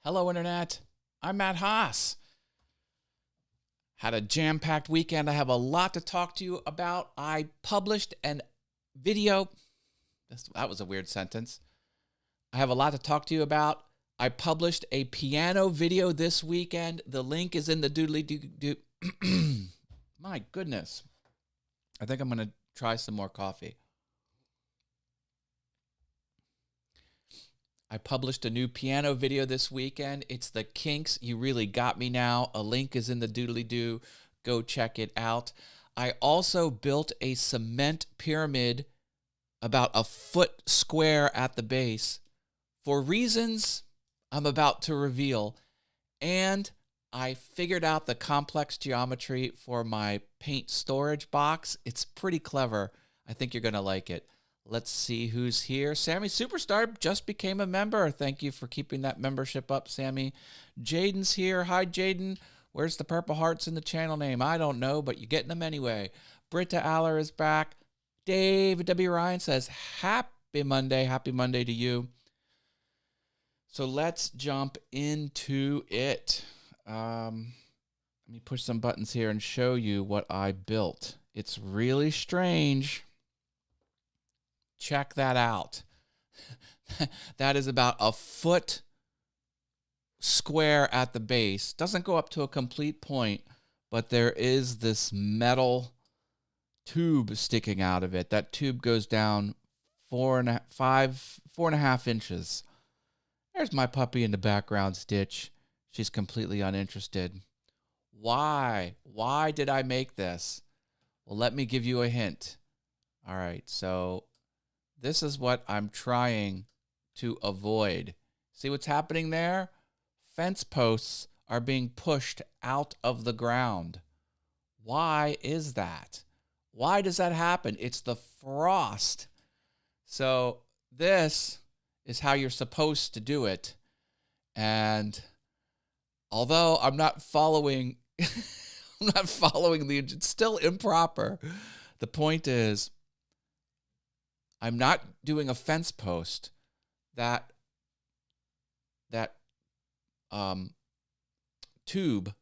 Hello, Internet. I'm Matt Haas. Had a jam-packed weekend. I have a lot to talk to you about. I published an video. That was a weird sentence. I have a lot to talk to you about. I published a piano video this weekend. The link is in the doodly-doo. My goodness. I think I'm going to try some more coffee. I published a new piano video this weekend. It's the Kinks. You Really Got Me Now. A link is in the doodly-doo. Go check it out. I also built a cement pyramid about a foot square at the base for reasons I'm about to reveal. And I figured out the complex geometry for my paint storage box. It's pretty clever. I think you're going to like it. Let's see who's here. Sammy Superstar just became a member. Thank you for keeping that membership up, Sammy. Jaden's here. Hi, Jaden. Where's the purple hearts in the channel name? I don't know, but you're getting them anyway. Britta Aller is back. Dave W. Ryan says, Happy Monday. Happy Monday to you. So let's jump into it. Let me push some buttons here and show you what I built. It's really strange. Check that out. That is about a foot square at the base. Doesn't go up to a complete point, but there is this metal tube sticking out of it. That tube goes down 4.5 inches. There's my puppy in the background, Stitch. She's completely uninterested. Why? Why did I make this? Well, let me give you a hint. All right, so this is what I'm trying to avoid. See what's happening there? Fence posts are being pushed out of the ground. Why is that? Why does that happen? It's the frost. So this is how you're supposed to do it. And although I'm not following, it's still improper. The point is, I'm not doing a fence post. That tube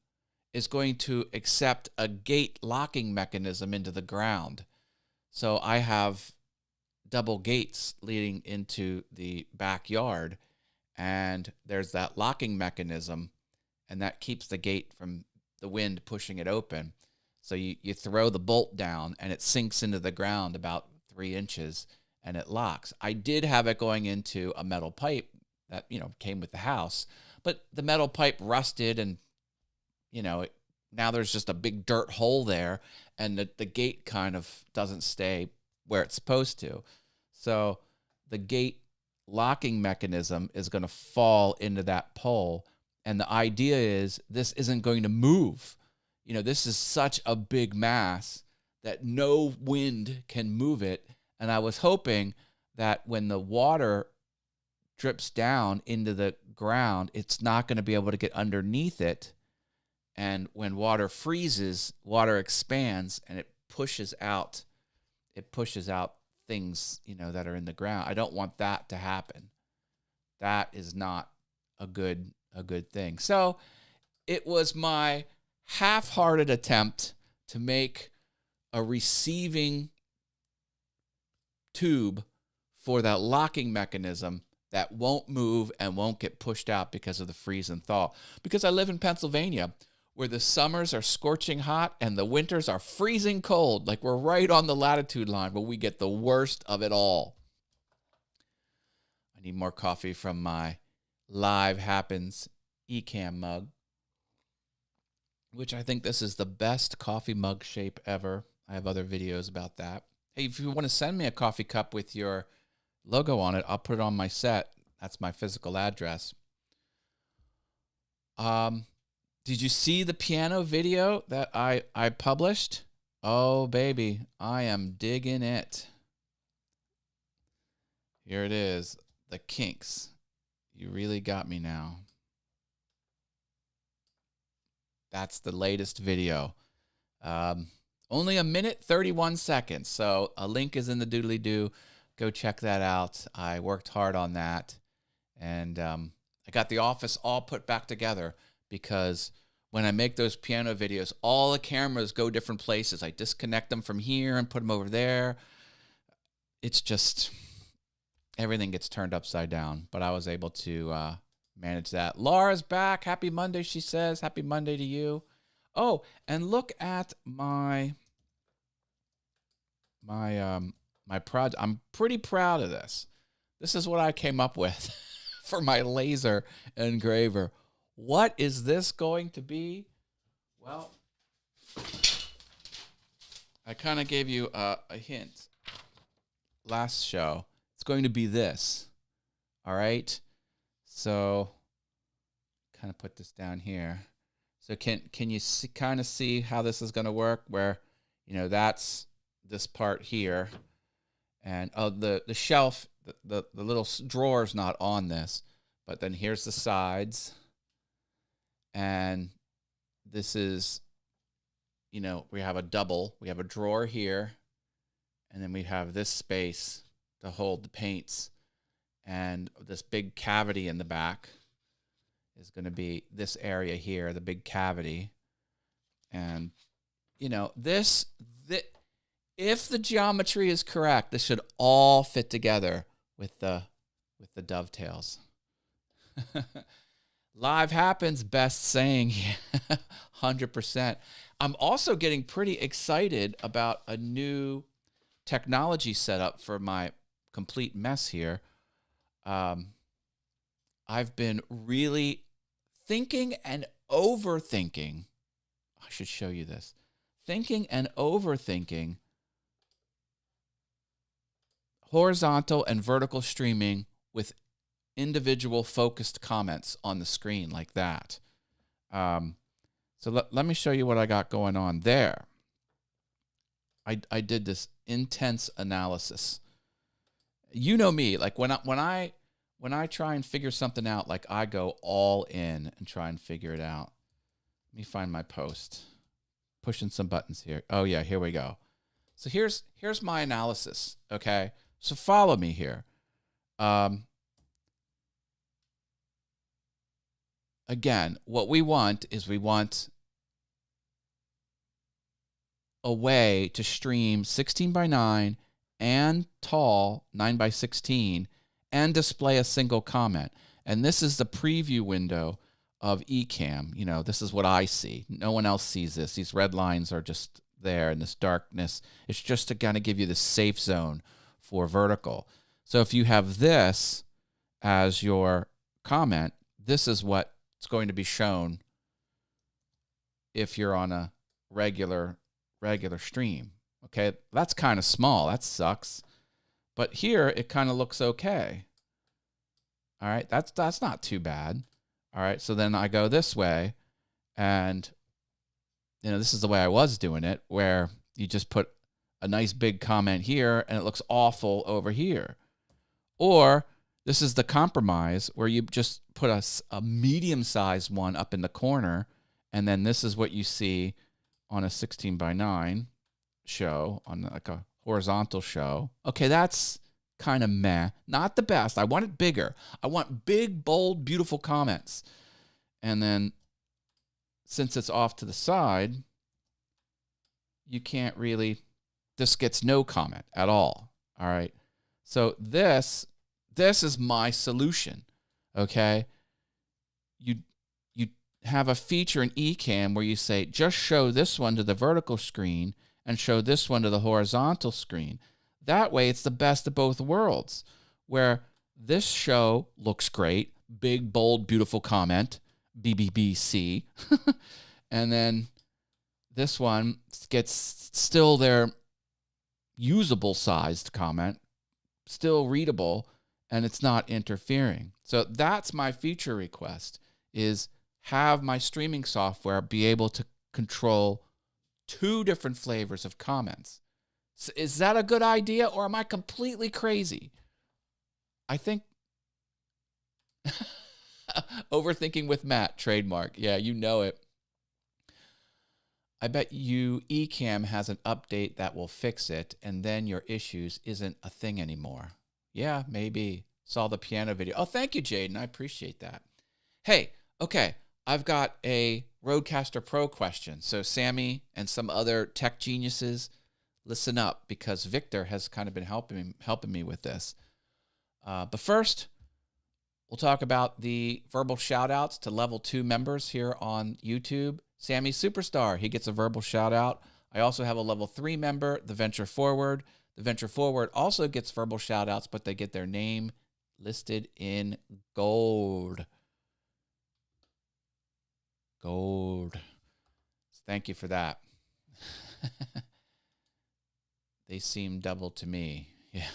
is going to accept a gate locking mechanism into the ground. So I have double gates leading into the backyard, and there's that locking mechanism, and that keeps the gate from the wind pushing it open. So you throw the bolt down, and it sinks into the ground about 3 inches. And it locks. I did have it going into a metal pipe that, came with the house, but the metal pipe rusted and, now there's just a big dirt hole there, and the gate kind of doesn't stay where it's supposed to. So the gate locking mechanism is going to fall into that pole, and the idea is this isn't going to move. This is such a big mass that no wind can move it. And I was hoping that when the water drips down into the ground, it's not going to be able to get underneath it. And when water freezes, water expands and it pushes out things, that are in the ground. I don't want that to happen. That is not a good thing. So it was my half-hearted attempt to make a receiving tube for that locking mechanism that won't move and won't get pushed out because of the freeze and thaw. Because I live in Pennsylvania, where the summers are scorching hot and the winters are freezing cold. Like we're right on the latitude line where we get the worst of it all. I need more coffee from my Live Happens Ecamm mug, which I think this is the best coffee mug shape ever. I have other videos about that. Hey, if you want to send me a coffee cup with your logo on it, I'll put it on my set. That's my physical address. Did you see the piano video that I published? Oh, baby, I am digging it. Here it is, the Kinks. You Really Got Me Now. That's the latest video. Only a minute, 31 seconds. So a link is in the doodly-doo. Go check that out. I worked hard on that. And I got the office all put back together because when I make those piano videos, all the cameras go different places. I disconnect them from here and put them over there. It's just everything gets turned upside down, but I was able to manage that. Laura's back. Happy Monday, she says. Happy Monday to you. Oh, and look at my project. I'm pretty proud of this. This is what I came up with for my laser engraver. What is this going to be? Well, I kind of gave you a hint last show. It's going to be this. All right. So kind of put this down here. So can you kind of see how this is going to work? Where, that's this part here, and the shelf, the little drawer's not on this, but then here's the sides, and this is, we have a double. We have a drawer here, and then we have this space to hold the paints, and this big cavity in the back is going to be this area here, the big cavity. And, this, if the geometry is correct, this should all fit together with the dovetails. Live happens, best saying. 100%. I'm also getting pretty excited about a new technology setup for my complete mess here. I've been really thinking and overthinking. I should show you this. Thinking and overthinking horizontal and vertical streaming with individual focused comments on the screen like that. So let me show you what I got going on there. I did this intense analysis. You know me, like when I try and figure something out, like I go all in and try and figure it out. Let me find my post. Pushing some buttons here. Oh yeah, here we go. So here's my analysis, okay? So follow me here. Again, what we want is a way to stream 16:9 and tall 9:16 and display a single comment. And this is the preview window of Ecamm. This is what I see. No one else sees this. These red lines are just there in this darkness. It's just to kind of give you the safe zone for vertical. So if you have this as your comment, this is what's going to be shown if you're on a regular stream. Okay, that's kind of small. That sucks. But here it kind of looks okay. All right, that's not too bad. All right, so then I go this way, and this is the way I was doing it, where you just put a nice big comment here, and it looks awful over here. Or this is the compromise, where you just put a medium-sized one up in the corner, and then this is what you see on a 16:9 show, on like a horizontal show. Okay, that's kind of meh. Not the best. I want it bigger. I want big, bold, beautiful comments. And then since it's off to the side, you can't really, this gets no comment at all. All right. So this is my solution. Okay. You have a feature in Ecamm where you say, just show this one to the vertical screen and show this one to the horizontal screen. That way, it's the best of both worlds, where this show looks great, big, bold, beautiful comment, BBBC, and then this one gets still their usable sized comment, still readable, and it's not interfering. So that's my feature request, is have my streaming software be able to control 2 different flavors of comments. Is that a good idea, or am I completely crazy? I think overthinking with Matt, trademark. Yeah, you know it. I bet you Ecamm has an update that will fix it, and then your issues isn't a thing anymore. Yeah, maybe. Saw the piano video. Oh, thank you, Jaden. I appreciate that. Hey, okay, I've got a Rodecaster Pro question. So Sammy and some other tech geniuses, listen up, because Victor has kind of been helping me with this. But first, we'll talk about the verbal shout outs to level 2 members here on YouTube. Sammy Superstar, he gets a verbal shout out. I also have a level 3 member, the Venture Forward. The Venture Forward also gets verbal shout outs, but they get their name listed in gold. Gold. Thank you for that. They seem double to me. Yeah.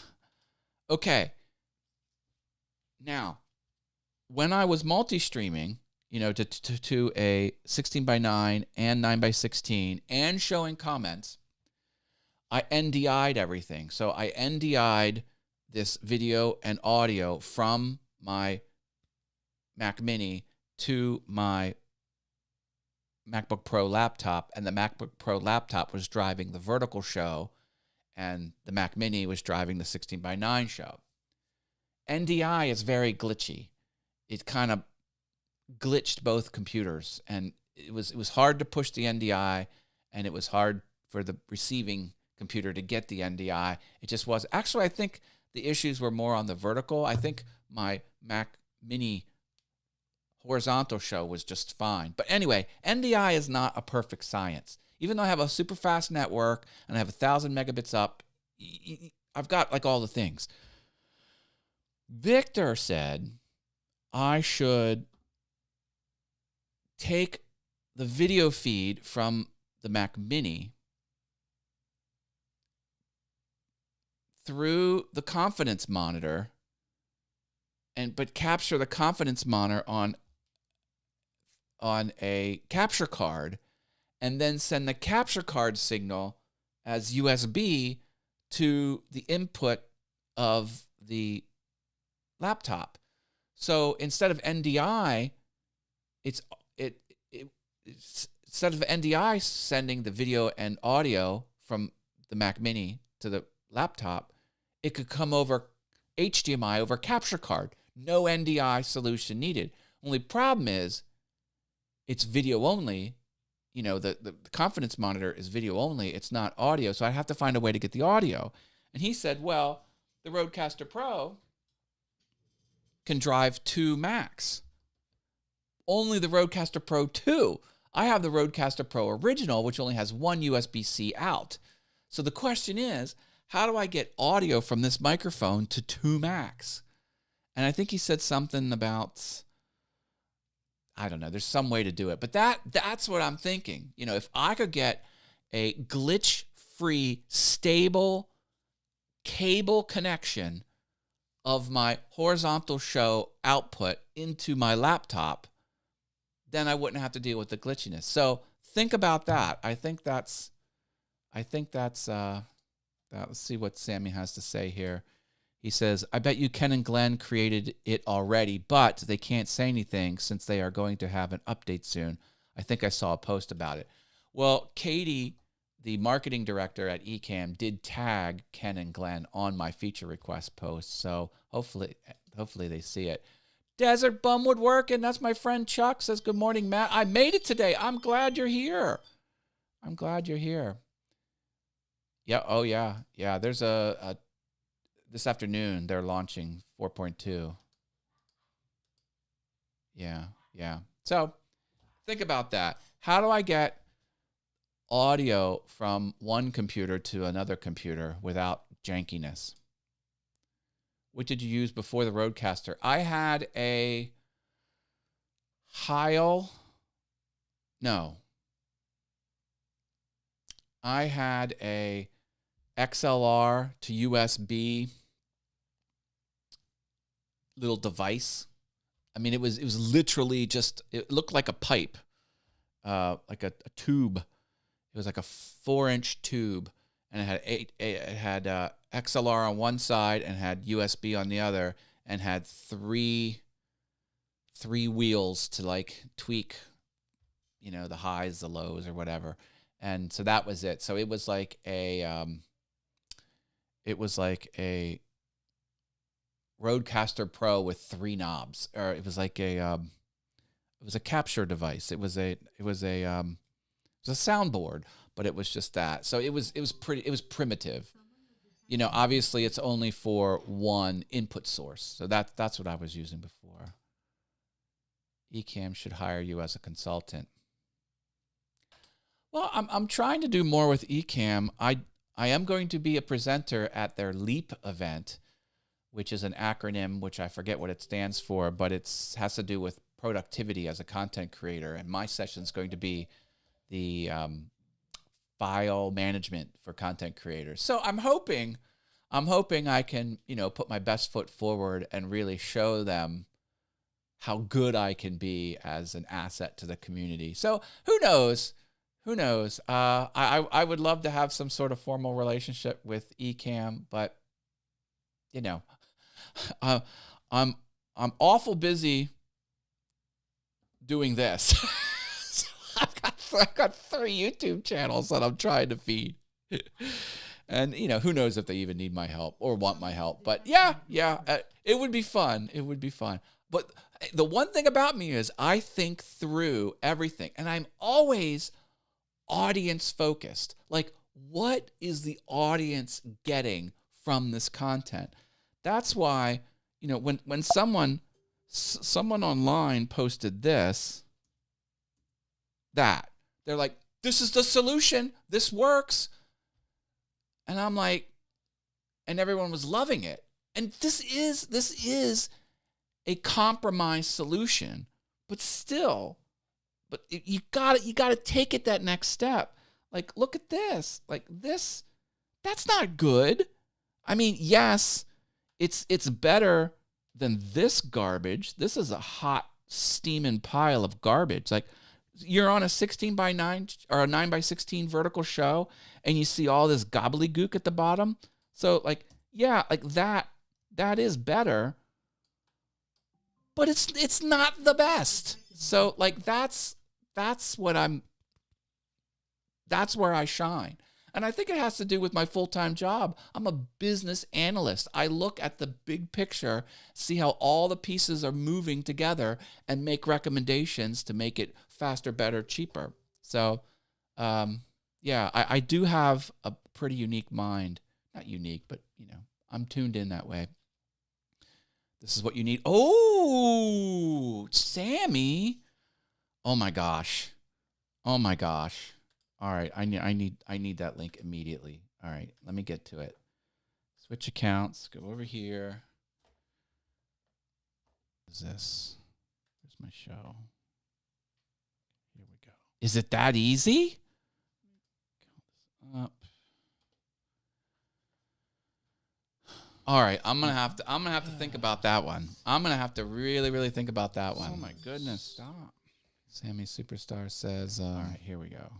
Okay. Now, when I was multi-streaming, to a 16:9 and 9:16 and showing comments, I NDI'd everything. So I NDI'd this video and audio from my Mac Mini to my MacBook Pro laptop, and the MacBook Pro laptop was driving the vertical show, and the Mac Mini was driving the 16:9 show. NDI is very glitchy. It kind of glitched both computers, and it was hard to push the NDI, and it was hard for the receiving computer to get the NDI. It just was. Actually, I think the issues were more on the vertical. I think my Mac Mini horizontal show was just fine. But anyway, NDI is not a perfect science. Even though I have a super fast network and I have 1,000 megabits up, I've got like all the things. Victor said I should take the video feed from the Mac Mini through the confidence monitor but capture the confidence monitor on a capture card, and then send the capture card signal as USB to the input of the laptop. So instead of NDI, instead of NDI sending the video and audio from the Mac Mini to the laptop, it could come over HDMI over capture card. No NDI solution needed. Only problem is it's video only. The confidence monitor is video only. It's not audio, so I have to find a way to get the audio. And he said, well, the Rodecaster Pro can drive 2 Macs. Only the Rodecaster Pro 2. I have the Rodecaster Pro Original, which only has 1 USB-C out. So the question is, how do I get audio from this microphone to 2 Macs? And I think he said something about, I don't know, there's some way to do it. But that's what I'm thinking. If I could get a glitch-free, stable cable connection of my horizontal show output into my laptop, then I wouldn't have to deal with the glitchiness. So think about that. I think that's let's see what Sammy has to say here. He says, I bet you Ken and Glenn created it already, but they can't say anything since they are going to have an update soon. I think I saw a post about it. Well, Katie, the marketing director at Ecamm, did tag Ken and Glenn on my feature request post, so hopefully they see it. Desert Bum Woodworking, that's my friend Chuck, says, good morning, Matt. I made it today. I'm glad you're here. Yeah, oh yeah. Yeah, there's a this afternoon they're launching 4.2. Yeah. So think about that. How do I get audio from one computer to another computer without jankiness? What did you use before the Rodecaster? I had a Heil. No. I had a XLR to USB little device. I mean, it was literally just, it looked like a pipe, like a tube. It was like a 4-inch tube, and it had XLR on one side and had USB on the other, and had three wheels to like tweak, the highs, the lows, or whatever. And so that was it. So it was like a Rodecaster Pro with 3 knobs, or it was like a was a capture device. It was a soundboard, but it was just that. So it was primitive. You know, obviously it's only for one input source. So that's what I was using before. Ecamm should hire you as a consultant. Well, I'm trying to do more with Ecamm. I am going to be a presenter at their LEAP event, which is an acronym which I forget what it stands for, but it has to do with productivity as a content creator. And my session is going to be the file management for content creators. So I'm hoping I can, you know, put my best foot forward and really show them how good I can be as an asset to the community. So who knows? Who knows? I would love to have some sort of formal relationship with Ecamm, but you know, I'm awful busy doing this. So I've got 3 YouTube channels that I'm trying to feed. And, you know, who knows if they even need my help or want my help. But yeah, it would be fun. It would be fun. But the one thing about me is I think through everything. And I'm always audience focused. Like, what is the audience getting from this content? That's why, you know, when someone online posted that, they're like, this is the solution. This works. And I'm like, and everyone was loving it. And this is a compromise solution, but still, you gotta take it that next step. Like, look at this. Like this, that's not good. I mean, yes, it's better than this garbage. This is a hot steaming pile of garbage. Like, you're on a 16:9 or a 9:16 vertical show and you see all this gobbledygook at the bottom. So like, yeah, like that is better, but it's not the best. So like that's where I shine. And I think it has to do with my full-time job. I'm a business analyst. I look at the big picture, see how all the pieces are moving together, and make recommendations to make it faster, better, cheaper. So, yeah, I do have a pretty unique mind. Not unique, but, you know, I'm tuned in that way. This is what you need. Oh, Sammy. Oh, my gosh. Oh, my gosh. All right, I need that link immediately. All right, let me get to it. Switch accounts. Go over here. What is this? Where's my show? Here we go. Is it that easy? Count this up. All right, I'm gonna have to think about that one. I'm gonna have to really think about that one. Oh my goodness! Stop. Sammy Superstar says. All right, here we go.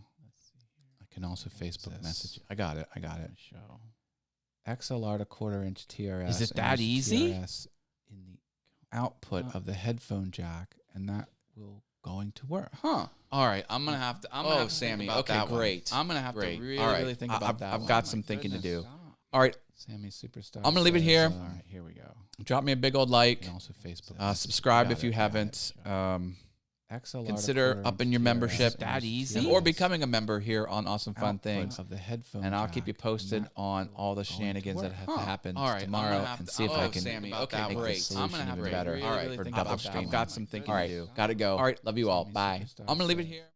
Can also Facebook message. I got it. Show. XLR to 1/4 inch TRS. Is it that easy? TRS in the output of the headphone jack, and that will going to work. Huh. All right. I'm gonna have to. Sammy. Think about Okay, that great. One. I'm gonna have to really All right. really think about that. I've got some thinking to do. Stop. All right. Sammy Superstar. I'm gonna leave it here. All right. Here we go. Drop me a big old like. And also Facebook. Subscribe if you haven't. XLR Consider upping your membership. That easy? Or becoming a member here on Awesome Fun Things. Of the headphone And I'll keep you jack, posted and that on all the going to shenanigans that work. have happened All right, tomorrow I'm gonna have and to- see if I can Sammy, make okay, this great. solution I'm gonna have even to better really, all right, really for think double about that stream. one. I've got some thinking All to right, do. gotta go. All right, love you all. Sammy Bye. Superstar I'm going to leave it says- here.